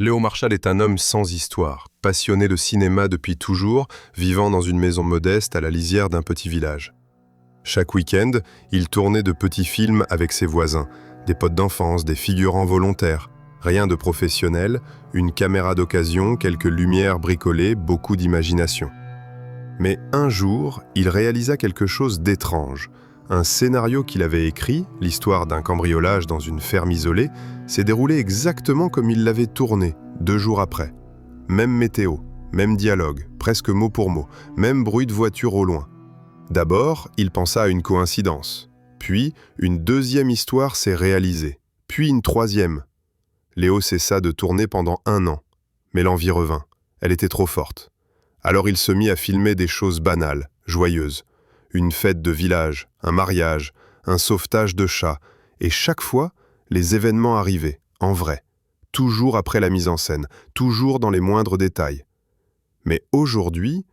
Léo Marchal est un homme sans histoire, passionné de cinéma depuis toujours, vivant dans une maison modeste à la lisière d'un petit village. Chaque week-end, il tournait de petits films avec ses voisins, des potes d'enfance, des figurants volontaires. Rien de professionnel, une caméra d'occasion, quelques lumières bricolées, beaucoup d'imagination. Mais un jour, il réalisa quelque chose d'étrange. Un scénario qu'il avait écrit, l'histoire d'un cambriolage dans une ferme isolée, s'est déroulé exactement comme il l'avait tourné, 2 jours après. Même météo, même dialogue, presque mot pour mot, même bruit de voiture au loin. D'abord, il pensa à une coïncidence. Puis, une deuxième histoire s'est réalisée. Puis une troisième. Léo cessa de tourner pendant 1 an. Mais l'envie revint. Elle était trop forte. Alors il se mit à filmer des choses banales, joyeuses. Une fête de village, un mariage, un sauvetage de chat. Et chaque fois, les événements arrivaient, en vrai. Toujours après la mise en scène, toujours dans les moindres détails. Mais aujourd'hui,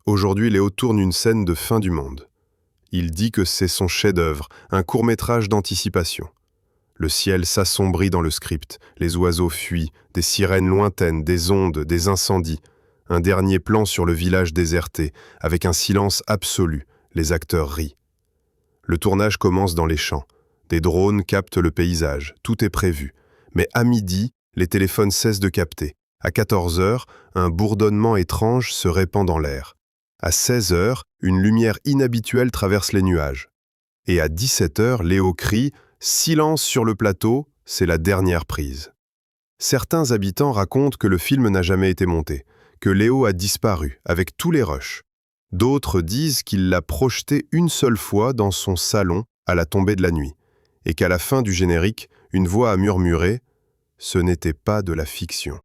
Léo tourne une scène de fin du monde. Il dit que c'est son chef-d'œuvre, un court-métrage d'anticipation. Le ciel s'assombrit dans le script, les oiseaux fuient, des sirènes lointaines, des ondes, des incendies. Un dernier plan sur le village déserté, avec un silence absolu, les acteurs rient. Le tournage commence dans les champs. Des drones captent le paysage, tout est prévu. Mais à midi, les téléphones cessent de capter. À 14 heures, un bourdonnement étrange se répand dans l'air. À 16 heures, une lumière inhabituelle traverse les nuages. Et à 17 heures, Léo crie « Silence sur le plateau, c'est la dernière prise ». Certains habitants racontent que le film n'a jamais été monté, que Léo a disparu avec tous les rushs. D'autres disent qu'il l'a projeté une seule fois dans son salon à la tombée de la nuit, et qu'à la fin du générique, une voix a murmuré « Ce n'était pas de la fiction ».